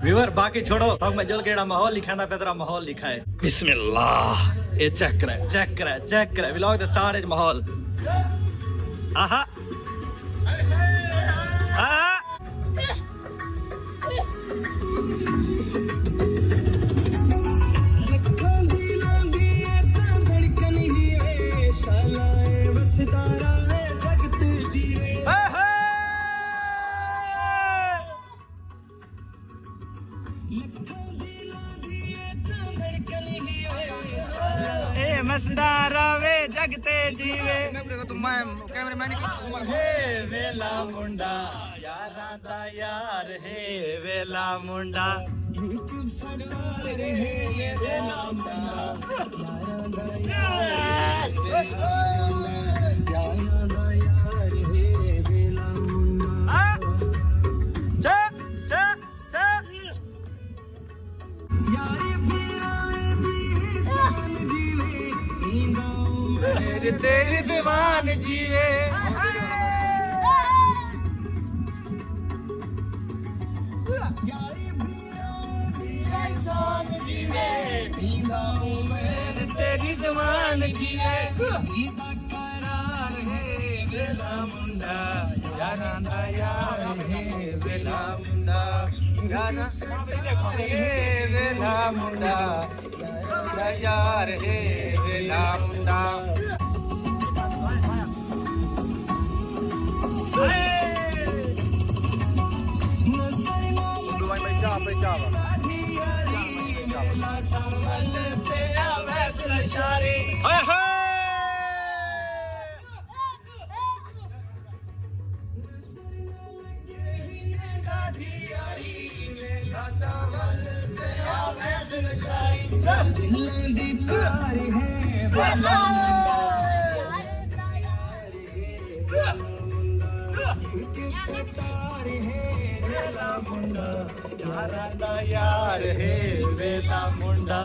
Viewer बाकी छोड़ो तो मैं जल केड़ा माहौल लिखा था पे तेरा माहौल लिखा है बिस्मिल्लाह ये चेक कर व्लॉग द स्टार्ट इज माहौल आहा आहा मसदारा वे जगते जीवे कैमरामैन हे वेला मुंडा यारा दा यार हे वेला मुंडा यूट्यूब सरदार हे वेला मुंडा यारा दा यार हे वेला मुंडा चक चक चक यारी मेरे तेरी जवान जीवे यारी जीवे मेरे तेरी जवान जीवे करार है वेला मुंडा यारा दा यार है वेला मुंडा यारा है वेला मुंडा यार है वेला मुंडा यार है वेला मुंडा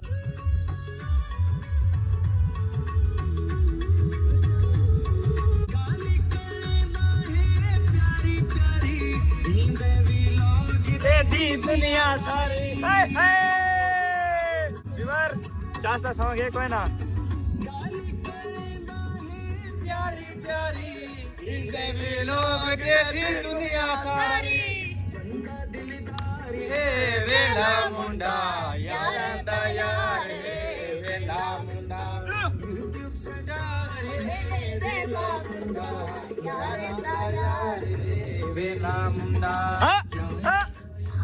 दुनिया सारी चाचा सॉन्ग है कोई ना प्यारी प्यारी लोग दुनिया सारी वेला मुंडा यारा दा यार है वेला मुंडा यूट्यूब सरदार है वेला मुंडा यारा दा यार है वेला मुंडा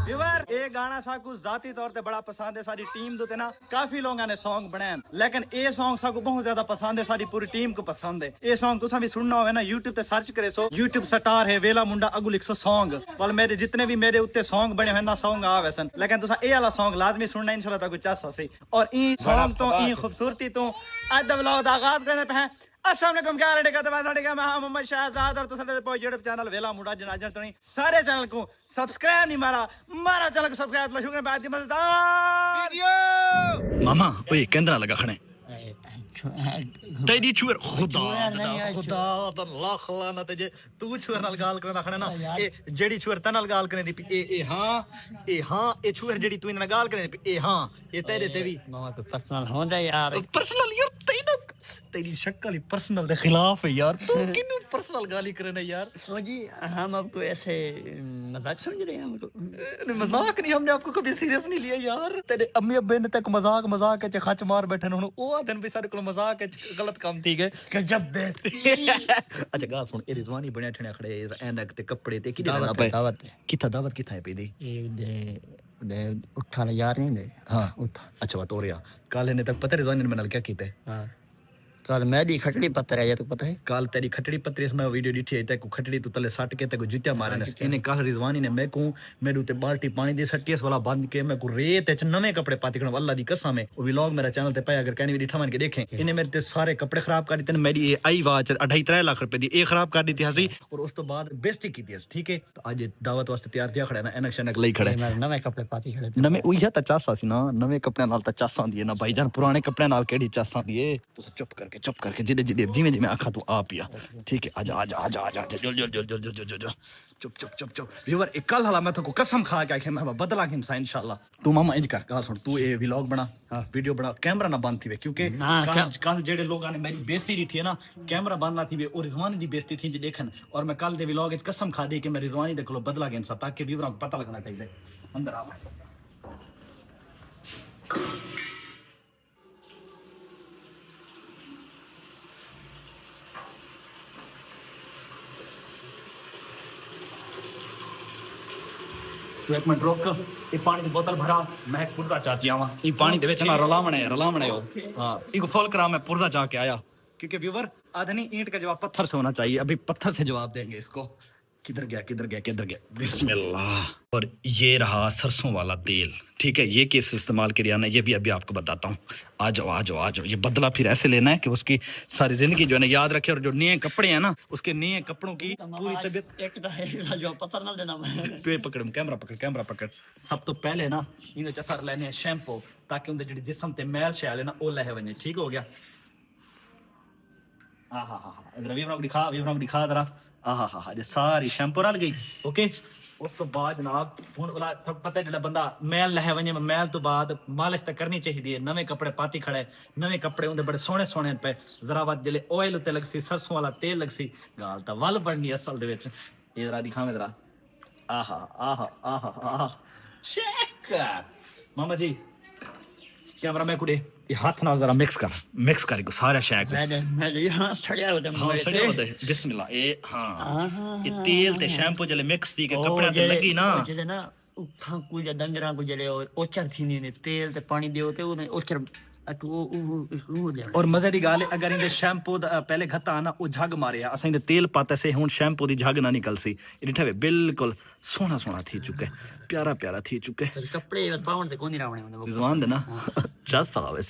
व्यूअर ये गाना साकू जाती तौर पे बड़ा पसंद है सारी टीम दे ना काफी लोगों ने सॉन्ग बनाए लेकिन ये सॉन्ग साकू बहुत ज्यादा पसंद है सारी पूरी टीम को पसंद है ये सॉन्ग तुसा भी सुनना होवे ना YouTube पे सर्च करे सो YouTube स्टार है वेला मुंडा अगू लिख सो सॉन्ग वाल मेरे जितने भी मेरे उत्ते सॉन्ग बने हुए ना सॉन्ग आवे सन लेकिन तुसा ये वाला सॉन्ग लाजमी सुनना इंशाल्लाह ताकू चासा सी और ई सॉन्ग तो ई खूबसूरती तो आज दा व्लॉग दा आगाज करने पे है अस्सलाम वालेकुम क्या रेडी करते साडे का मैं मोहम्मद शहजाद और तुसाडे पे YouTube चैनल वेला मुंडा जनाजन तो नहीं सारे चैनल को सब्सक्राइब नहीं मारा चैनल को सब्सक्राइब लो शुक्र बाद दी मजेदार वीडियो मामा ओए केंद्र लगा खड़े तेरी छुर खुदा दा लाख लानत जे तू छुर नाल गाल करना खड़े ना ए जेडी छुर तनाल गाल करने दी ए हां ए छुर जेडी तू इना गाल करने दी ए हां ए तेरे ते भी मामा तो पर्सनल होंदा यार पर्सनल यार तेरी शक्ल ही पर्सनल के खिलाफ है यार तू किन्नू पर्सनल गाली करना यार ओ जी हम आपको ऐसे मजाक समझ रहे हैं हमको मजाक नहीं हमने आपको कभी सीरियस नहीं लिया यार तेरे अम्मी अब्बे ने तक मजाक के खच मार बैठे हुन ओ दिन भी सारे को मजाक के गलत काम थी गए गजब बेइज्जती अच्छा गा सुन ए रिजवानी बने ठणे खड़े ऐनक ते कपड़े ते की दावत किथा है पे दी दे उठा यार नहीं दे हां उठा अच्छा बात हो रहा कल ने तक पता रिजवानी ने मनाल क्या कीता हां कल मेरी खटड़ी पत्थर है, तो पता है कल तेरी खटड़ी पत्थर इसमें वीडियो डिठी है ते को खटड़ी तू तले सट के ते को जुत्या मारने इने कल रिजवानी ने मैं को मेरे उते बाल्टी पानी दी सट्टी इस वाला बंद के मैं को रेत च नवे कपड़े पाती कण अल्लाह दी कसम है वो व्लॉग मेरा चैनल ते पाया अगर कहने भी डिठा मान के देखें इने मेरे ते सारे कपड़े खराब कर दिते मेरी ये आई वाच 2.5 लाख रुपए दी ए खराब कर दी थी हसी और उस तो बाद बेइज्जती की थी ठीक है तो आज दावत वास्ते तैयार थिया खड़ा ना एनक शनक लई खड़ा है नवे कपड़े पाती खड़े नवे ओही ता चासा सी ना नवे कपड़े नाल ता चासा दी है ना भाईजान पुराने कपड़े नाल केड़ी चासा दी है तो चुप करके चुप करके जिदे जिदे जिमें जिमें आखा तू आ पिया ठीक है आजा आजा आजा आजा जल जल जल जल जल जल चुप चुप चुप चुप व्यूअर एक कल हाला मैं तो कसम खा के आखे मैं बदला के इंसान इंशाल्लाह तू मामा इंज कर गाल सुन तू ये व्लॉग बना वीडियो बना कैमरा ना बंद थी वे क्योंकि कल जेडे लोगों ने मेरी बेइज्जती की थी ना कैमरा बंद ना थी वे और रिजवानी दी बेइज्जती थी देखन और मैं कल दे व्लॉग विच कसम खा दी कि मैं रिजवानी दे कोलो बदला के इंसान ताकि व्यूअर को पता लगना चाहिए अंदर आ तू एक मिनट रोक ये पानी की बोतल भरा मैं पुरदा चाची आवा ये पानी दे विच ना रलावणे हो हां इको फुल करा मैं पुरदा चा के आया क्योंकि व्यूअर आदमी ईंट का जवाब पत्थर से होना चाहिए अभी पत्थर से जवाब देंगे इसको किधर गया बिस्मिल्लाह और ये रहा सरसों वाला तेल ठीक है ये किस इस्तेमाल के लिए ये भी अभी आपको बताता हूँ आ जाओ ये बदला फिर ऐसे लेना है कि उसकी सारी जिंदगी जो है ना याद रखे और जो नए कपड़े हैं ना उसके नए कपड़ों की पूरी तबीयत जो पता ना देना तू पकड़ कैमरा पकड़ सब तो पहले ना इन चसर लेने शैम्पू ताकि उनके जो जिस्म ते मैल शैल है ना वो लहे वने ठीक हो गया इधर वीवराम दिखा जरा ये सारी शैम्पू रल गई ओके उस तो बाद जनाब हुन वाला पता है बंदा मैल लहे वने मैल तो बाद मालिश तो करनी चाहिए नवे कपड़े पाती खड़े नवे कपड़े उनके बड़े सोहने सोहने पे जरा बाद जिले ऑयल उत्ते लगसी सरसों वाला तेल लगसी गाल तो वल बननी असल दे विच ये जरा दिखावे जरा आहा चेक मामा जी कैमरा मैं कुड़े ये हाथ ना जरा मिक्स कर को सारा शेक मैं यहां छड़िया होते बिस्मिल्लाह ये हां ये तेल ते शैम्पू जले मिक्स दी के कपड़े ते लगी ना जले ना उठा कुछ डंगरा को जले ओचर थीनी ने तेल ते पानी दियो ते ओने ओचर और मजे दी गाल अगर इनके शैम्पू पहले घता ना वो झग मारे असा इनके तेल पाते से हुन शैम्पू दी झग ना निकल सी इठे बिल्कुल सोना थी चुके प्यारा थी चुके कपड़े पावन ते कोनी रावणे रिजवान दे ना चस आवे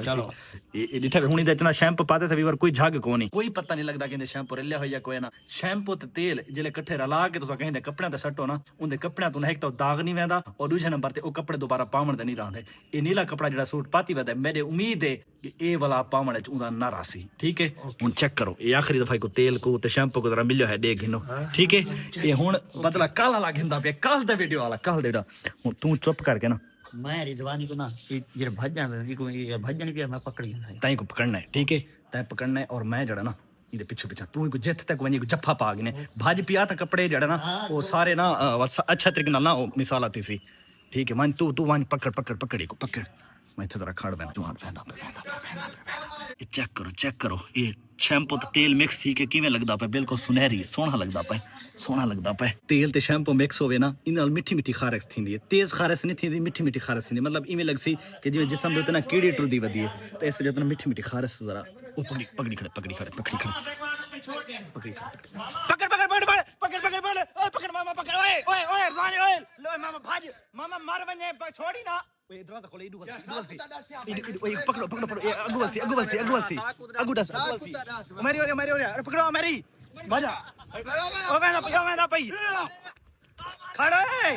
चलो ये डिठा हुनी दे इतना शैम्पू पाते से वीवर कोई झग कोनी कोई पता नहीं लगदा कि शैम्पू रलिया हो या कोई ना शैम्पू ते तेल जिले इकट्ठे रला के तुसा कहिंदे कपड़े ते सट्टो ना उनदे कपड़े तो एक तो दाग नहीं वेंदा और दूसरे नंबर ते ओ कपड़े दोबारा पावन दे नहीं रहंदे ये नीला कपड़ा जेड़ा सूट पाती वेंदा मेरे उम्मीद है कि ए वाला पावन च उदा ना रासी ठीक है हुन चेक करो ये आखिरी दफा को तेल को ते शैम्पू को जरा मिलियो है देख गिनो ठीक है ये हुन बदला कल वाला घिंदा पे कल दा वीडियो वाला कल देड़ा हुन तू चुप करके ना मैं रिजवानी को ना ये भजन भी मैं पकड़ लिया ताई को पकड़ना है ठीक है ताई पकड़ना है और मैं जड़ा ना इधर पीछे तू को जित तक वनी को जफ्फा पा गने भाज पिया था कपड़े जड़ा ना वो सारे ना अच्छा तरीके ना मिसाल आती सी ठीक है मन तू वन पकड़ मैं इधर खड़ बैठ तू चेक करो ये शैम्पू ते तेल मिक्स थी के किवें लगदा पे बिल्कुल सुनहरी सोहना लगदा पे तेल ते शैम्पू मिक्स होवे ना इन नाल मिठी खारस थींदी है तेज खारस नहीं थींदी मिठी खारस थींदी मतलब इवें लगसी कि जिवें जिस्म दे उतना कीड़ी टुरदी वदी है ते इस जतना मिठी खारस जरा ओ पकड़ी खड़े पकड़ मामा पकड़ ओए रानी ओए लो मामा भाज मामा मार बने छोड़ी ना ओए इधर तो खोले इधर ओए पकड़ो ये अगुवल सी मेरी अरे पकड़ो मेरी बाजा ओ मैं पई खड़े ओए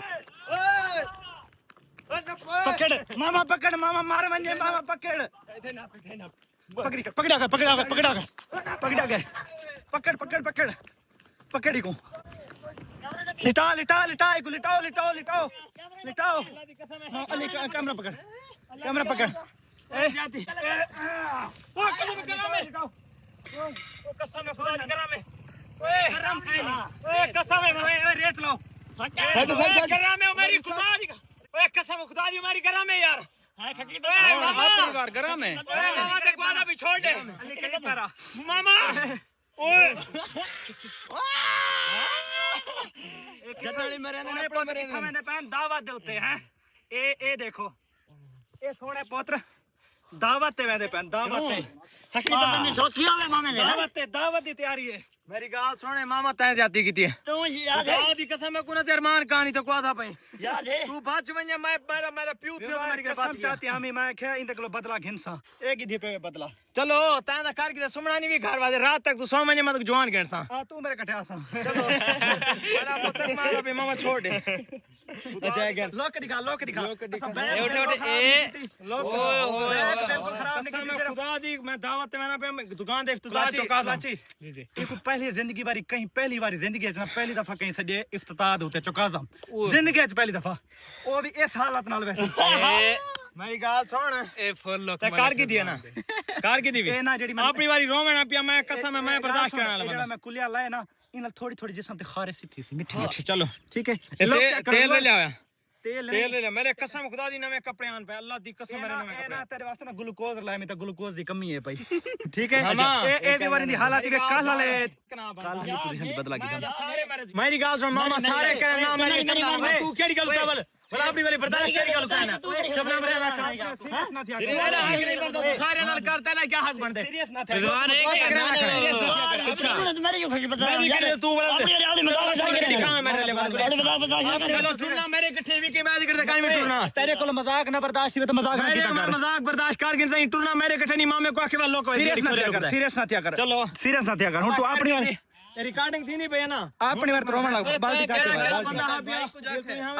पकड़ मामा मार बने मामा पकड़ पकड़ी को लिटाओ अली कैमरा पकड़ ए जाती वो कसम है खुदा करा में ओए हराम खाई ओए कसम है ओए रेत लो करा में मेरी खुदा दी ओए कसम खुदा दी मेरी करा में यार हां खकी तो परिवार करा में मामा ते ग्वादा भी छोड़ दे अली के तारा मामा ओए जतनी मरे ने अपने मरे ने मैंने पहन दावत दे होते हैं ए देखो ए सोने पुत्र दावत ते वेंदे पहन दावत ते हकीकत में शौकिया में मामे ने दावत दी तैयारी है मेरी गाल सुने मामा तय जाती की है तू याद है दी कसम मैं कुना तेरे मान कहानी तो को था पे याद है तू बच वने मैं मेरा प्यू थे मेरी कसम चाहती हमी मैं क्या इन तक बदला घिनसा एक ही दी पे बदला चलो ता ना कर के सुमना नहीं भी घर वाले रात तक तू सो मने मत जवान गणसा हां तू मेरे कटे आसा चलो मेरा पुत्र मारा पे मामा छोड़ दे अच्छा गया लोक दिखा ए उठे ए ओए ओए बिल्कुल खराब नहीं की मैं खुदा दी मैं दावत में ना पे दुकान दे इफ्तिताह चौका जी जी एक पहली जिंदगी बारी कहीं पहली बारी जिंदगी च पहली दफा कहीं सजे इफ्तिताह होते चौकाज़म जिंदगी च पहली दफा वो भी इस हालत नाल वैसे मेरी गाल सुन ए फुल लोक कार की दिया ना कार की दी ए ना जेडी अपनी बारी रोवना पिया मैं कसम है मैं बर्दाश्त करने वाला जेड़ा मैं कुलिया लाए ना इन थोड़ी थोड़ी जिस्म ते खारिश थी मिठी अच्छा चलो ठीक है तेल ले आया तेल ले ले मेरे कसम खुदा दी नवे कपड़े आन पे अल्लाह दी कसम मेरे नवे ए ना कपड़े तेरे वास्ते ना ग्लूकोज लाए में तो ग्लूकोज दी कमी है भाई ठीक है मामा, ए दी बारी दी हालत के काला ले काल की पोजीशन बदला की मेरी गाल सुन मामा सारे करे ना मेरे चला तू केड़ी गल उतावल भला अपनी वाली बर्दाश्त केड़ी गल उताना चुप ना मेरे रखना सारे नाल करता ना क्या हक बनदे सीरियस ना थे रिजवान है कि अच्छा मेरी खुश बता मेरी करे तू बड़ा अपनी याद में बता कहां मेरे ले बात चलो सुनना मेरे इकट्ठे भी के मैं करते काई में टूरना तेरे को मजाक ना बर्दाश्त ही तो मजाक ना किया कर मजाक बर्दाश्त कर के टूरना मेरे इकट्ठे नहीं मामे को आके लोग सीरियस ना थिया कर चलो सीरियस ना थिया कर हुन तू अपनी वाली रिकॉर्डिंग थी नहीं पे ना अपनी बार तो रोमन लग बाल्टी काट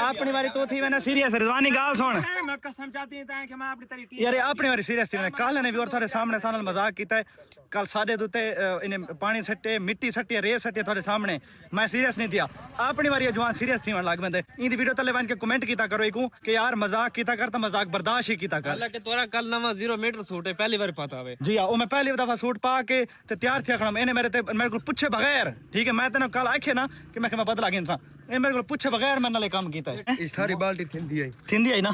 अपनी बारी तो थी मैंने सीरियस रिजवानी गाल सुन मैं कसम चाहती है कि मैं अपनी तरीके यार अपनी बारी सीरियस थी मैंने कल ने भी और थोड़े सामने सानल मजाक कीता है कल साडे दुते इन्हें पानी सट्टे मिट्टी सट्टी रेत सट्टी थोड़े सामने मैं सीरियस नहीं थिया अपनी बारी जवान सीरियस थी लग बंदे इन वीडियो तले बन के कमेंट कीता करो इकू कि यार मजाक कीता कर तो मजाक बर्दाश्त ही कीता कर हालांकि तोरा कल नवा 0 मीटर सूट है पहली बार पता है जी हां वो मैं पहली दफा सूट पा के ते तैयार थी खड़ा मैंने मेरे को पूछे बगैर ठीक है मैं तेन कल आखे ना कि मैं बदला गिनसा ए मेरे को पूछे बगैर मैं नाले काम कीता है इस थारी बाल्टी थिंदी आई ना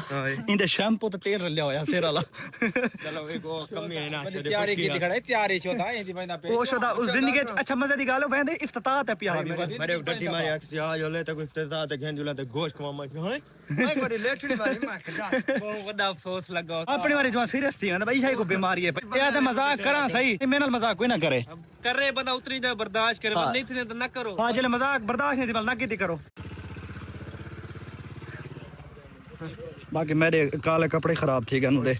इंदे शैम्पू ते तेल लिया होया सिर वाला चलो एक कमी है ना तैयारी की दिखड़ा तैयारी छोता है जी भाई ओ शोदा उस जिंदगी अच्छा मजे दी गालो वेंदे इफ्तिताह ते पिया मेरे डटी मारी अक्सी आज होले तक इफ्तिताह ते घेंजुला ते गोश्त खवा मैं मैं कोरी लेटड़ी मारी मैं खजा बहुत बड़ा अफसोस लगा अपनी बारी जो सीरियस थी ना भाई है को बीमारी है ये तो मजाक करा सही मेनल मजाक कोई ना करे कर रहे बंदा उतरी जाए बर्दाश्त करे नहीं थे तो ना करो हां चले मजाक बर्दाश्त नहीं थी ना की करो बाकी मेरे काले कपड़े खराब थी गन दे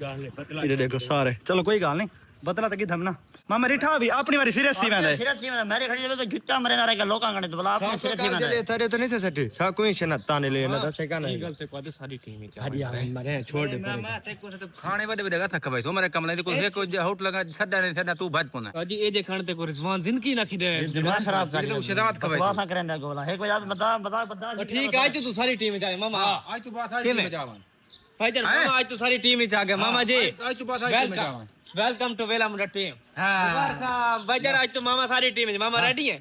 ये देखो सारे चलो कोई गाल नहीं बदला तक थमना मामा रिठा भी अपनी बारी सीरियस थी मैंने सिरत थी मेरे खड़ी तो जुत्ता मरे ना रे लोकां गने तो भला अपनी सिरत थी चले थारे तो नहीं से सटी सा कोई शना ताने ले ना दस का नहीं गलती को सारी टीम ही हरी यार मरे छोड़ दे मैं ते को तो खाने वाले बदेगा थक भाई तो मेरे कमले को से को होट लगा सड्डा नहीं सड्डा तू भाज पोना अजी ए जे खाने ते को रिजवान जिंदगी ना खिदे दिमाग खराब कर तो शरात खबाई वासा करने गोला है को याद बता ठीक है आज तू सारी टीम में जाए मामा आज तू बात सारी टीम में जावन भाईजान मामा आज तू सारी टीम में जा गया मामा जी आज तू बात सारी टीम में जावन वेलकम टू वेला मुंडा टीम हां भाईजान आज तो मामा सारी टीम में मामा रेडी है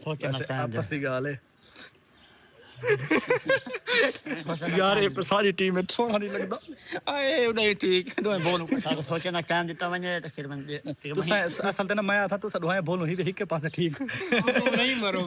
सोचना चाहिए आपसी गाल है यार ये सारी टीम में सोना नहीं लगता आए नहीं ठीक दो बोलो साको सोचना टाइम दिता वने तो फिर मैं तू असल ते ना मैं था तू सदवाए बोलो ही के पास ठीक नहीं मरो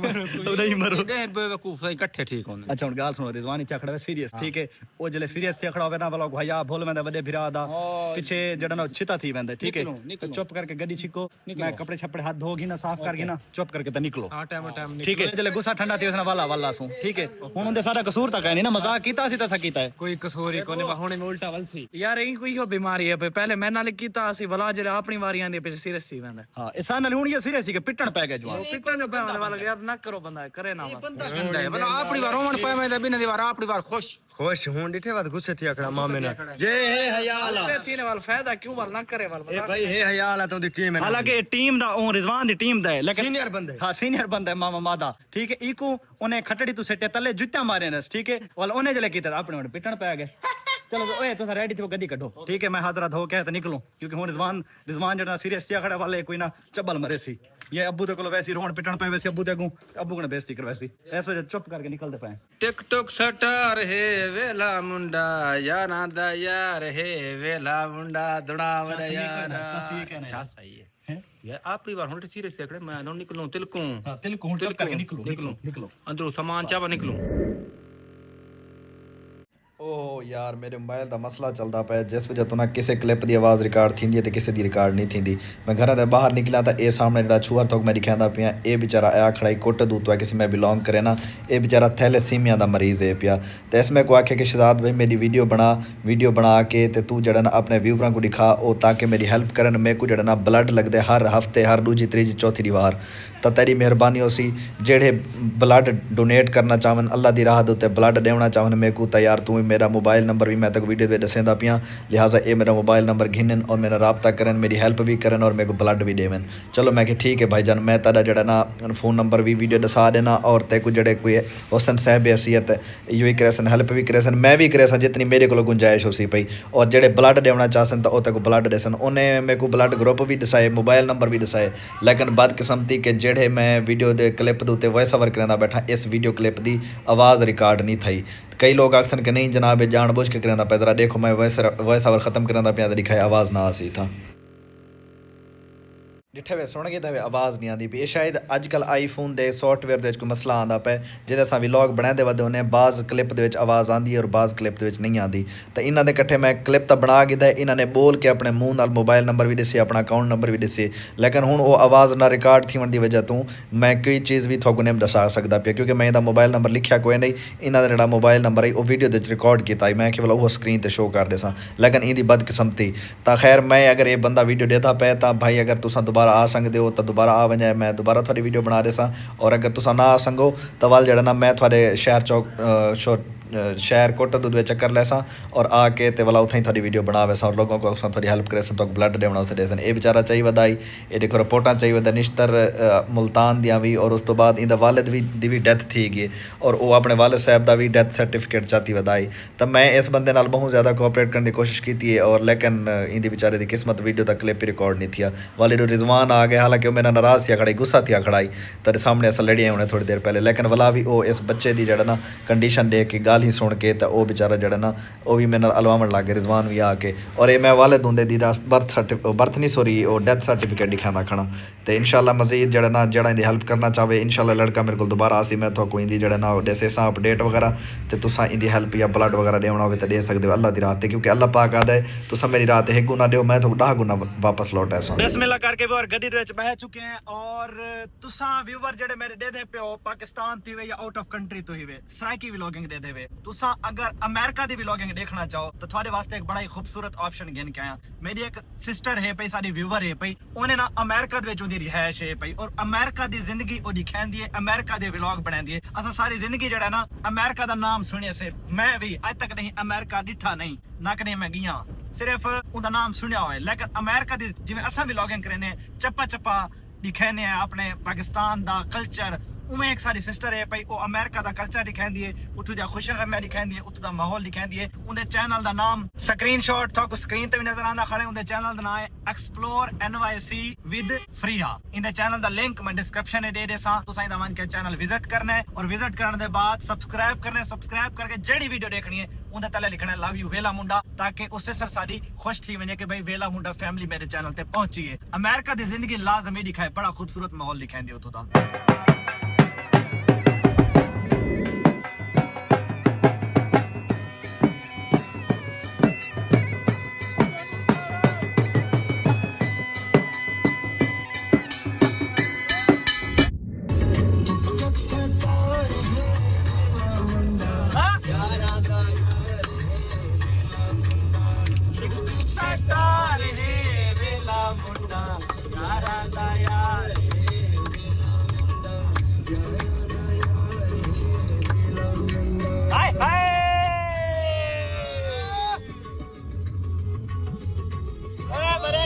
तो नहीं मरो दे बेवकूफ इकट्ठे ठीक होने अच्छा हुन गाल सुनो रिजवानी चखड़ा सीरियस ठीक है ओ जले सीरियस थे खड़ा होवे ना बोलो भैया बोल मैं बड़े भिरा दा पीछे जड़ा ना छिता थी वेंदे ठीक है तो चुप करके गड्डी छिको मैं कपड़े छपड़े हाथ धोगी ना साफ करके ना चुप करके तो निकलो हां टाइम ठीक है जले गुस्सा ठंडा थी उसना वाला वाला सू ठीक है हुन उनदे सारा कसूर तक है नहीं ना मजाक कीता सी तसा कीता है कोई कसूर ही कोने होने में उल्टा वलसी यार यही कोई हो बीमारी है पहले मैं नाल कीता सी भला जले अपनी वारी आंदी पे सीरियस थी वेंदा हां इंसान नाल हुन ये सीरियस थी के पिटण पै गए जवान पिटन जो पे वाला यार ना करो बंदा करे ना बंदा गंदा है भला अपनी बार रोवन पे मैं बिना दीवार अपनी बार खुश हूं डिठे बात गुस्से थी अकड़ा मामे ने जे है हयाला से तीन वाल फायदा क्यों वाल ना करे वाल ए भाई है हयाला तो दी टीम है हालांकि टीम दा ओ रिजवान दी टीम दा है लेकिन सीनियर बंदे हां सीनियर बंदा है मामा मादा ठीक है इको उन्हें खटड़ी तू सेटे तले जुत्ता मारे नस ठीक है वाल उन्हें जले कीता अपने पिटण पे गए चलो ओए तो रेडी थी गड्डी कढो ठीक है मैं हाजरा धो के तो निकलूं क्योंकि हुन रिजवान जड़ा सीरियस थिया खड़ा वाले कोई ना चबल मरे सी ये अब्बू दे को वैसी रोण पिटण पे वैसी अब्बू दे अब्बू को बेइज्जती कर वैसी ऐसे चुप करके निकल दे पाए टिकटॉक सटार है वेला मुंडा यारा दा यार है वेला मुंडा दड़ावर यार अच्छा सही है यार आपकी बार होने सीरियस से खड़े मैं निकलूं तिलकूं हां तिलकूं चुप करके निकलूं अंदर सामान चावा निकलूं ओ यार मेरे मोबाइल का मसला चलता पाया जिस वजह तो ना किसी क्लिप की आवाज़ रिकॉर्ड थी है तो किसी की रिकॉर्ड नहीं थी मैं घर के बाहर निकला तो ये सामने जो छुअर थोक मैं दिखाता पिया ये बेचारा आ खड़ा कुट दूत है किसी मैं बिलोंग करे ना ये बेचारा थैलेसीमिया का मरीज़ है पिया तो इसमें को आखे कि शहजाद भाई मेरी वीडियो बना के तो तू जड़ा ना अपने व्यूवरां को दिखा ओ ताकि मेरी हेल्प करन मेरे को जड़ा ना ब्लड लगते हर हफ्ते हर दूजी तीजी चौथी बार तो तेरी मेहरबानी होसी जेड़े ब्लड डोनेट करना चाहन अल्लाह की राह उत्ते ब्लड देना चाहन मेरे को तो यार तू मेरा मोबाइल नंबर भी मैं तक वीडियो में दसेंदा पिया लिहाजा ये मेरा मोबाइल नंबर घिनन और मेरा रबता करन मेरी हेल्प भी करन और मेरे को ब्लड भी देवन चलो मैं कि ठीक है भाईजान मैं तेरा जड़ा ना फ़ोन नंबर भी वीडियो दसा देना और ते को जड़े कोई हुसन साहब हैसियत यो ही करे हेल्प भी करे मैं भी करे जितनी मेरे को गुंजाइश हो सी पई और जेड़े ब्लड देना चाहन तो तक ब्लड देसन उन्हें मेरे को ब्लड ग्रुप भी दसाए मोबाइल नंबर भी दसाए लेकिन बदकिस्मती के जेड़े मैं वीडियो के क्लिप के उत्ते वॉइस ओवर करांदा बैठा इस वीडियो क्लिप की आवाज़ रिकॉर्ड नहीं थी कई लोग आखसन कि नहीं जनाब जानबूझ के करांदा पे जरा देखो मैं वॉइस ओवर ख़त्म करांदा पिया दिखाए आवाज़ ना आसी था डिठे वे सुन गए तो आवाज़ नहीं आती पी शायद अजकल आईफोन के सॉफ्टवेयर कोई मसला आता पे जिसे अस व्लॉग बनाते वधे होने बाज़ क्लिप के आवाज़ आती है और बाज़ क्लिप के नहीं आती तो इन्हों के कट्ठे मैं क्लिप तो बना के इन्होंने बोल के अपने मुँह नाल मोबाइल नंबर भी दसे अपना अकाउंट नंबर भी दसे लेकिन हुण वो आवाज़ ना रिकॉर्ड थी की वजह तो मैं कोई चीज़ भी थोक नहीं दसा सकता पिया क्योंकि मैं इहदा मोबाइल नंबर लिखा कोई नहीं इन्हों का जो मोबाइल नंबर है वो वीडियो रिकॉर्ड किया मैं कि वो स्क्रीन पर शो कर देसा लेकिन इहदी बदकिस्मती तो खैर मैं अगर ये बंदा वीडियो देता पे तो भाई अगर तुम दोबारा आ सकते हो तो दोबारा आ वजाए मैं दोबारा थोड़ी वीडियो बना रहा सा और अगर तुम ना आ संगो तो वाल जड़ा ना मैं थोड़े शहर चौक शहर कोट दूध चक्कर लैसा और आके तो वाला उतना थोड़ी वीडियो बना वैसा और लोगों को थोड़ी हेल्प करे तो ब्लड देना उसे देसन ये बेचारा चाहिए वधाई ये देखो रिपोर्टा चाहिए वधा निश्तर मुल्तान दियाँ भी और उस तो बाद इंदा वालिद दी भी डैथ थी गई और वो अपने वालिद साहब का भी डैथ सर्टिफिकेट चाहती वधाई तो मैं इस बंदे नाल बहुत ज़्यादा कोऑपरेट करने की कोशिश की है और लेकिन इंदी बेचारे की किस्मत वीडियो तक क्लिप रिकॉर्ड नहीं थी वालिद रिजवान आ गया हालांकि वो मेरा नाराज़ थी खड़ाई गुस्सा थी खड़ाई तेरे सामने अस लड़िए होने थोड़ी देर पहले लेकिन वाला भी वो इस बच्चे की जड़ा ना कंडीशन देख के गाल ही सुन के तो वो बेचारा जड़ा ना वो भी मेरे अलवावन लग गए रिजवान भी आके और ये मैं वालिद होंदे दी बर्थ नहीं सॉरी वो डेथ सर्टिफिकेट दिखाना खड़ा तो इंशाल्लाह मजीद जड़ा ना जड़ा इंदी हेल्प करना चाहे इंशाल्लाह लड़का मेरे को दोबारा आसी मैं तो कोई जड़ा ना जैसे सा अपडेट वगैरह तो तुसा इंदी हेल्प या ब्लड वगैरह देना हो तो दे सकते हो अल्लाह की रात क्योंकि अल्लाह पाक आदा है तुसा मेरी रात 1 गुना दो मैं तो 10 गुना वापस लौट ऐसा बिस्मिल्लाह करके व्यूअर गड्डी दे विच बह चुके हैं और तुसा व्यूअर जेडे मेरे दे दे पे पाकिस्तान थी वे या आउट ऑफ कंट्री तो ही वे सराइकी व्लॉगिंग दे दे वे तुसा अगर अमेरिका दी व्लॉगिंग देखना चाहो तो थोड़े वास्ते एक बड़ा ही खूबसूरत ऑप्शन गिन के आया मेरी एक सिस्टर है पई साडी व्यूअर है पई उन्हें ना अमेरिका दे विच उदी रिहाइश है पई और अमेरिका दी जिंदगी ओ दिखांदी है अमेरिका दे व्लॉग बनांदी है असा सारी जिंदगी जेड़ा ना अमेरिका दा नाम सुनिया से मैं भी आज तक नहीं अमेरिका दिठा नहीं ना कने मैं गया सिर्फ उनका नाम सुनिया हुआ है लेकिन अमेरिका दी जिवें असा व्लॉगिंग करने चप्पा चप्पा दिखाने अपने पाकिस्तान दा कल्चर उमें एक सारी सिस्टर है भाई वो अमेरिका दा कल्चर दिखांदी है उतों दा खुशगमी दिखांदी है उतों दा माहौल दिखांदी है उनके चैनल दा नाम स्क्रीनशॉट था स्क्रीन ते भी नजर आंदा खड़े उनके चैनल दा नाम है एक्सप्लोर NYC विद फ्रीहा इनके चैनल दा लिंक मैं डिस्क्रिप्शन में दे देसा तुसा इंदा मान के चैनल विजिट करना है और विजिट करने के बाद सब्सक्राइब करना है सब्सक्राइब करके जेडी वीडियो देखनी है उनके तले लिखना है लव यू वेला मुंडा ताकि उससे सर सारी खुश थी वने कि भाई वेला मुंडा फैमिली मेरे चैनल ते पहुंची है अमेरिका दी जिंदगी लाजमी दिखाए बड़ा खूबसूरत माहौल दिखांदी उतों दा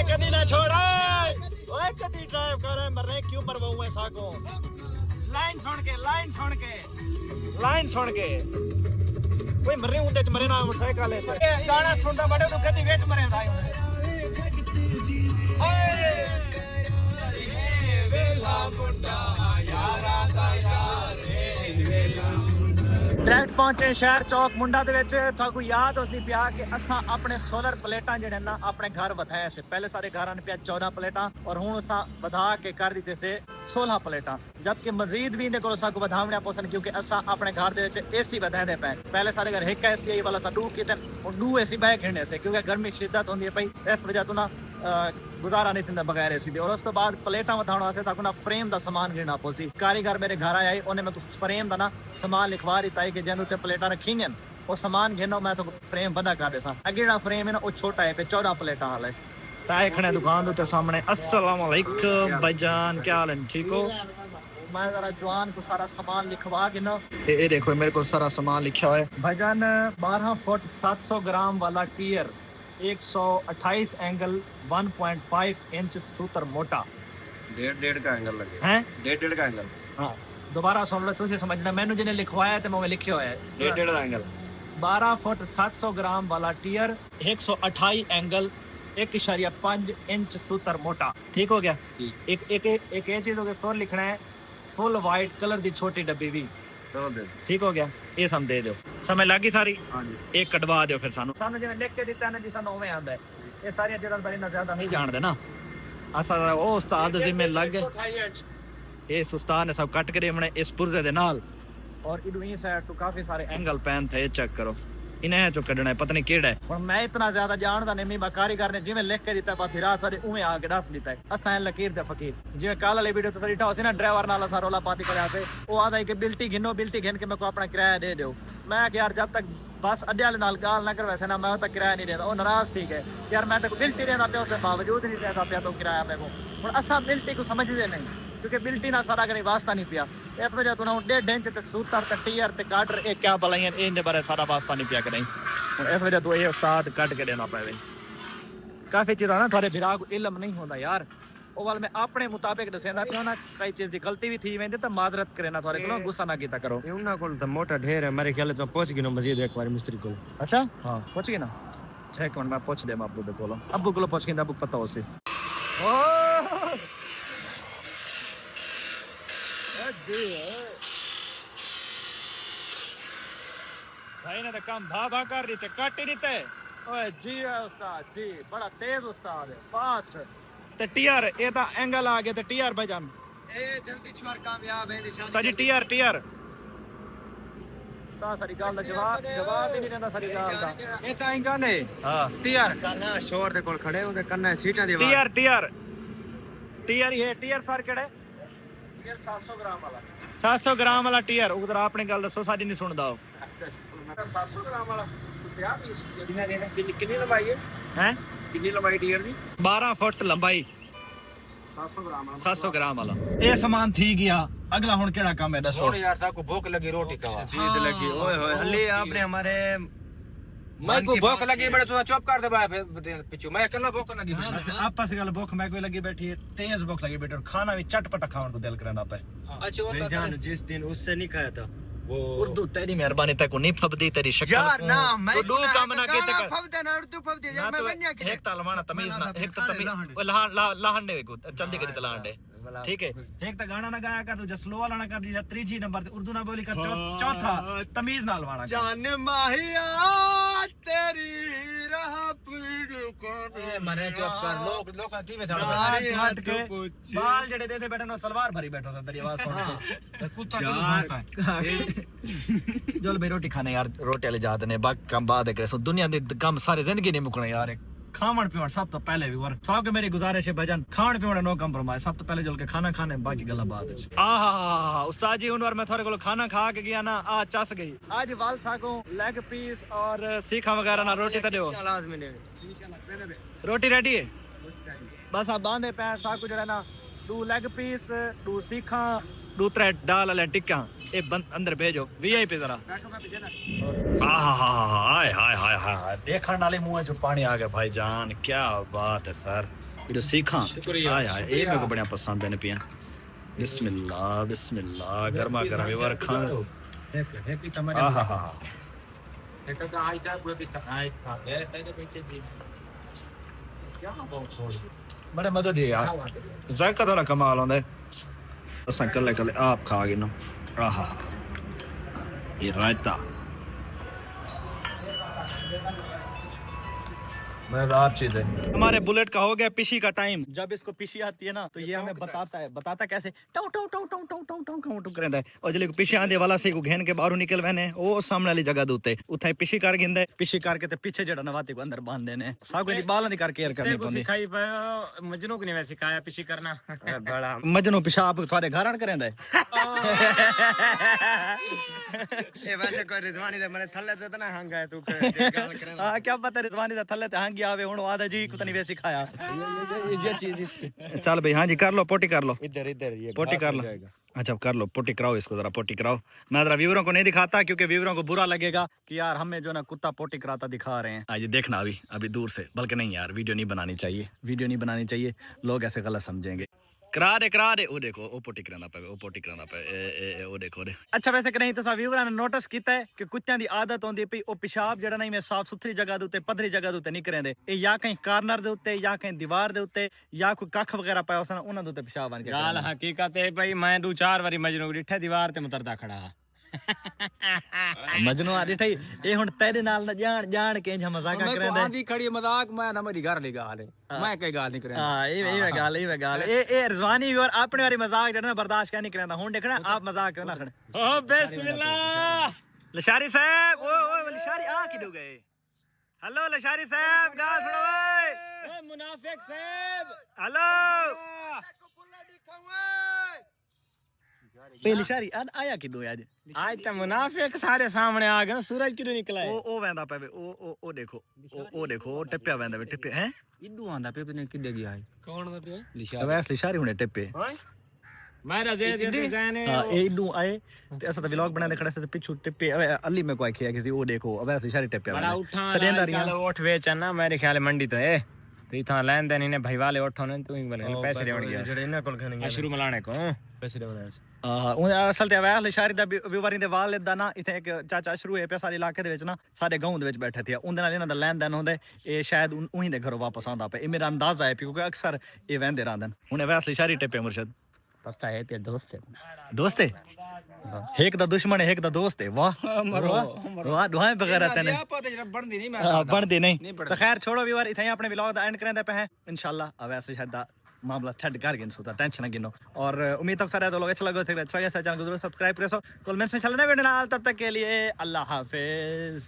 कभी ना छोड़ा ओए कभी ड्राइव कर रहा है मरने क्यों मरवाऊं ऐसा को लाइन सुन के कोई मरे हूं ते मरे ना मोटरसाइकिल है गाना सुनदा बड़े तो गड्डी वेच मरे साई वेला मुंडा यारा दा यार वेला ਡਾਇਰੈਕਟ ਪਹੁੰਚੇ ਸ਼ਹਿਰ ਚੌਕ ਮੁੰਡਾ ਦੇ ਵਿੱਚ। ਤੁਹਾਨੂੰ ਯਾਦ ਹੋਸੀ ਪਿਆ ਕਿ ਅਸਾਂ ਆਪਣੇ ਸੋਲਰ ਪਲੇਟਾਂ ਜਿਹੜੇ ਨਾ ਆਪਣੇ ਘਰ ਵਧਾਏ ਸੀ। ਪਹਿਲੇ ਸਾਰੇ ਘਰਾਂ ਨੇ ਪਿਆ 14 ਪਲੇਟਾਂ ਔਰ ਹੁਣ ਅਸਾਂ ਵਧਾ ਕੇ ਕਰ ਦਿੱਤੇ ਸੇ 16 ਪਲੇਟਾਂ, ਜਦਕਿ ਮਜ਼ੀਦ ਵੀ ਇਹਦੇ ਕੋਲ ਸਾਨੂੰ ਵਧਾਉਣਾ ਪਸੰਦ ਕਿਉਂਕਿ ਅਸਾਂ ਆਪਣੇ ਘਰ ਦੇ ਵਿੱਚ ਏਸੀ ਵਧਾਉਂਦੇ ਪਏ। ਪਹਿਲੇ ਸਾਰੇ ਘਰ ਇੱਕ ਏਸੀ ਵਾਲਾ ਸਾ ਡੂ ਕਿਤੇ ਹੁਣ 2 ਏਸੀ ਬੈ ਖੇਡਨੇ ਸੇ ਕਿਉਂਕਿ ਗਰਮੀ ਸ਼ਿੱਦਤ ਹੁੰਦੀ ਹੈ ਪਈ, ਇਸ ਵਜ੍ਹਾ ਤੋਂ ਨਾ ਗੁਜ਼ਾਰਾ ਨਹੀਂ ਦਿੰਦਾ ਬਗੈਰ ਏਸੀ ਦੇ। ਔਰ ਉਸ ਤੋਂ ਬਾਅਦ ਪਲੇਟਾਂ ਵਧਾਉਣ ਵਾਸਤੇ ਤਾਂ ਨਾ ਫਰੇਮ ਦਾ ਸਮਾਨ ਗਿਣਨਾ ਪਊ। ਕਾਰੀਗਰ ਮੇਰੇ ਘਰ ਆਇਆ ਉਹਨੇ ਮੈਨੂੰ ਫਰੇਮ ਦਾ ਨਾ ਸਮਾਨ ਲਿਖਵਾ ਦਿੱਤਾ ਹੈ ਕਿ ਜਿਹਨੂੰ ਤੇ ਪਲੇਟਾਂ ਰੱਖੀਆਂ ਉਹ ਸਮਾਨ ਗਿਣੋ ਮੈਂ ਤਾਂ ਫਰੇਮ ਬਣਾ ਕਰ ਦੇਸਾਂ। ਅੱਗੇ ਜਿਹੜਾ ਫਰੇਮ ਹੈ ਨਾ ਉਹ ਛੋਟਾ ਹੈ ਤੇ 14 ਪਲੇਟਾਂ ਵਾਲਾ ਹੈ। ਤਾਂ ਇਹ ਖੜੇ ਦੁਕਾਨ ਦੇ ਉੱਤੇ ਸਾਹਮਣੇ। अस्सलाम वालेकुम भाईजान, क्या हाल है? ठीक हो? मैं जरा जवान को सारा सामान लिखवा के ना ये देखो मेरे को सारा सामान लिखा हुआ है भाईजान। 12 फुट 700 ग्राम वाला टीयर, 128 एंगल, 1.5 इंच सूत्र मोटा, 1.5 का एंगल लगे हैं 1.5 का एंगल। हाँ दोबारा सुन लो तुझे समझना, मैंने जिन्हें लिखवाया तो मैं लिखे हुआ है 1.5 का एंगल। 12 फुट 700 ग्राम वाला टीयर, 128 एंगल, 1.5 इंच सूत्र मोटा। ठीक हो गया? एक एक एक ये चीज हो गई, फुल लिखना है फुल वाइट कलर दी छोटी डब्बी भी। ठीक हो गया? ये सम दे दो। समझ लगी सारी? एक कटवा दो फिर सानू जिवें लिख के दिता ना जी सानू उवें आंदा है। ये सारी जगह बारे ना ज्यादा नहीं जानदे ना असा ओ उस्ताद जिम्मे लग गए। इस उस्ताद ने सब कट के हमने इस पुर्जे दे नाल और इधर ही साइड तो काफी सारे एंगल पैन थे। चेक करो इन्हें जो कढ़ना है पता नहीं केड़ा है। और मैं इतना ज्यादा जानदा नहीं, मैं कारीगर ने जिवें लिख के दिता बाकी रात सारे उवें आके दस दिता है। असां लकीर दे फकीर जिवें कल वाली वीडियो तो सारी ढासी ना ड्राइवर नाल सा रोला पाती करया पे ओ आदा है कि बिल्टी गिनो, बिल्टी गिन के मेरे को अपना किराया दे दो। मैं कि यार जब तक बस अड्डे वाले नाल गाल ना कर वैसे ना मैं तक किराया नहीं देता। ओ नाराज ठीक है यार, मैं तो बिल्टी देना पे उसके बावजूद नहीं देता पे तो किराया मेरे को। हुण असां बिल्टी को समझदे नहीं क्योंकि बिल्टी ना सारा कहीं वास्ता नहीं पिया। इस वजह तो ना 1.5 इंच ते सूतर ते टीयर ते काटर एक क्या बलाइयां इनके बारे सारा वास्ता नहीं पिया करें। इस वजह तो ये उस्ताद कट के देना पवे। काफी चीज़ ना थोड़े फिरा को इल्म नहीं होता यार, वो वाल मैं अपने मुताबिक दसेंदा पिया ना, कई चीज़ की गलती भी थी वेंदे तो माजरत करे ना, थोड़े को गुस्सा ना कीता करो। उन्ना कोल तो मोटा ढेर है, मेरे ख्याल तो पहुंच गए मजीद एक बार मिस्त्री को। अच्छा हाँ पहुंच गए ना, 6 मिनट मैं पूछ दे अब्बू दे कोलो, अब्बू कोलो पूछ के अब्बू पता हो सी। भाई ने तो काम भा कर दी थे, कट ही नहीं थे। ओए जी है उस्ताद जी, बड़ा तेज उस्ताद है, फास्ट। ते टीआर ये ता एंगल आ गया ते टीआर भाईजान ए जल्दी छोर कामयाब है निशान सारी टीआर सारी गाल दा जवाब ही नहीं देंदा सारी गाल दा। ये ता एंगल है। हां टीआर साना शोर दे कोल खड़े ओदे कन्ने सीटां दी आवाज। टीआर ये टीआर फर केड़े टीआर 700 ग्राम वाला 700 ग्राम वाला टीआर उधर अपनी गल दसो साडी नहीं सुनदा हो। 700 ग्राम वाला कितनी लंबाई है? हैं कितनी लंबाई टीआर दी? 12 फुट लंबाई 700 ग्राम वाला। ये सामान थी गया, अगला हुन केड़ा काम है दसो। और यार साको भूख लगी रोटी खावा जीत लगी। ओए होए अली आपने हमारे मैं को भूख लगी बड़े तू चुप कर दे भाई पीछे मैं अकेला भूख लगी। आपस गल भूख मैं कोई लगी बैठी है, तेज भूख लगी बैठी और खाना भी चटपटा खाने को दिल करना पे। अच्छा और जान जिस दिन उससे नहीं खाया था वो उर्दू तेरी मेहरबानी तक नहीं फबदी तेरी शक्ल यार ना मैं तो दू काम ना के तक फबदे ना उर्दू फबदे यार मैं बन्या के एक तलवाना तमीज ना एक तो तमीज लाहन ने को जल्दी करी तलान दे ठीक है। एक तो गाना ना गाया कर, दूजा स्लो वाला ना कर, दूजा तीसरी नंबर उर्दू ना बोली कर, चौथा तमीज नाल वाला जान माहिया तेरी राह पर मरे चुप कर लोग टीवी हट के बाल जड़े देते बैठे ना सलवार भरी बैठो था तेरी आवाज सुन के कुत्ता चल भाई रोटी खाने यार, रोटी वाले जाते ने बाकी काम बाद करे सो दुनिया दे काम सारे जिंदगी नहीं मुकने यार। खावन पीवन सब तो पहले भी और सब मेरी गुजारिश है भजन खावन पीवन नो कंप्रोमाइज, सब तो पहले जल के खाना खाने बाकी गल्ला बाद है। आहा उस्ताद जी उन मैं थोड़े को खाना खा के गया ना आ चस गई आज वाल सागो लेग पीस और सीखा वगैरह ना रोटी तो दो रोटी रेडी है बस आप बांधे पैर सागो जरा ना 2 लेग पीस 2 सीखा 2 3 दाल वाले टिक्का ए अंदर भेजो वीआईपी जरा। हाय हाय हाय हाय देखने वाले मुंह में जो पानी आ गया भाईजान, क्या बात है सर। ये सीखा हाय हाय ये मेरे को बढ़िया पसंद है पिया। बिस्मिल्लाह बिस्मिल्लाह गर्मा गर्म ये खा बड़े मदद है यार, जायका थोड़ा कमाल होंदा है। असां कल्ले कल्ले आप खा गए ना। आहा ये रायता मजेदार चीज है। हमारे बुलेट का हो गया पिशी का टाइम। जब इसको पिशी आती है ना तो ये हमें बताता कैसे टू टू टू टू टू टू टू टू टू करदा है। और जले को पिशी आंदे वाला से को घेन के बाहर निकल वने ओ सामने वाली जगह दूते उथे पिशी कर गिंदे पिशी करके ते पीछे जड़ा नवाते को अंदर बांध देने सब कोई बाल नहीं करके केयर करनी पौंदी। सिखाई मजनू को नहीं सिखाया पिशी करना बड़ा मजनू पेशाब थारे घर आन करेंदा है। ए वैसे कोई रिजवानी दे मने थल्ले ते ना हंगा है तू गल करे। हां क्या पता रिजवानी दा थल्ले ते हंगी आवे हुन आदा जी को तनी वे सिखाया। ये चीज इसकी चल भाई हां जी कर लो पोटी कर लो इधर इधर ये पोटी कर लो। अच्छा कर लो पोटी कराओ इसको जरा पोटी कराओ। मैं जरा व्यूअरों को नहीं दिखाता क्योंकि व्यूअरों को बुरा लगेगा कि यार हमें जो ना कुत्ता पोटी कराता दिखा रहे हैं। आज देखना अभी दूर से बल्कि नहीं यार वीडियो नहीं बनानी चाहिए लोग ऐसे गलत समझेंगे। करा दे ओ देखो ओ पोटी करांदा पे ए ओ देखो रे। अच्छा वैसे कि नहीं तो व्यूअरां ने नोटिस कीता है कि कुत्तियां दी आदत होंदी पई ओ पेशाब जेड़ा नहीं मैं साफ सुथरी जगह दे उत्ते पद्धरी जगह दे उत्ते नहीं करेंदे। ए या कहीं कार्नर दे उत्ते या कहीं दीवार दे उत्ते या कोई कख वगैरह पाया उस उन्हां दे उत्ते पेशाब आन के गाल हकीकत है भाई मैं 2-4 बारी मजनू डिठे दीवार ते मुतरदा खड़ा मजनू आ डिठई ए हुन तेरे नाल न जान के इंज मजाक करेंदे। आंधी खड़ी मजाक मैं ना मेरी घर ली गाल है मैं कई गाल नहीं करेंदा। हां ए गाल ए रिजवानी और अपने वाली मजाक जेड़ा ना बर्दाश्त क्या नहीं करेंदा। हुन देखना आप मजाक करना खड़े ओ बिस्मिल्लाह लशारी साहब ओ लशारी आ किदो गए। हेलो लशारी साहब गाल सुनो ओए मुनाफिक साहब हेलो पहली शारी आया किदो आज तो मुनाफिक सारे सामने आ गए। सूरज क्यों निकला है ओ वेंदा पे ओ देखो ओ टप्पिया वेंदा वे टप्पे हैं इदू आंदा पे ने किदे गया है कौन दा पे तो वैसे लिशारी हुने टप्पे मेरा ज़हन है हां ए इदू आए ते असा व्लॉग बनाने खड़े से पिछु टप्पे अली में कोई किया किसी ओ देखो वैसे लिशारी टप्पिया बड़ा उठा सरेंदारियां ओठ बेचना मेरे ख्याल मंडी तो है तो इथा लेन देन इने भाई वाले ओठो ने तू बोले पैसे देवन गया जेड़े इना कोल खने शुरू मलाने को पैसे देवन असल ते वैसे लिशारी दा व्यूवरी दे वाल लेदा ना इथे एक चाचा शुरू है पैसा इलाके दे विच ना साडे गांव दे विच बैठे थे उंदे नाल इना दा लेन देन होंदे ए शायद उही दे घरों वापस आंदा पे ए मेरा अंदाजा है क्योंकि अक्सर ए वेंदे रहंदन। हुन वैसे लिशारी टप्पे मुर्शद पता है ते दोस्त है एक दा दुश्मन है एक दा दोस्त है। वाह वाह दुआएं बगैर तने बनदी नहीं तो खैर छोड़ो व्यूअर इथे अपने व्लॉग दा एंड करंदे पे हैं इंशाल्लाह। अब ऐसे शायद मामला छड कर गिन सुता टेंशन गिनो और उम्मीद तक सारे तो लोग अच्छा लगे थे अच्छा ऐसा चैनल को जरूर सब्सक्राइब करो। कल मैं से चलने वीडियो नाल तब तक के लिए अल्लाह हाफिज।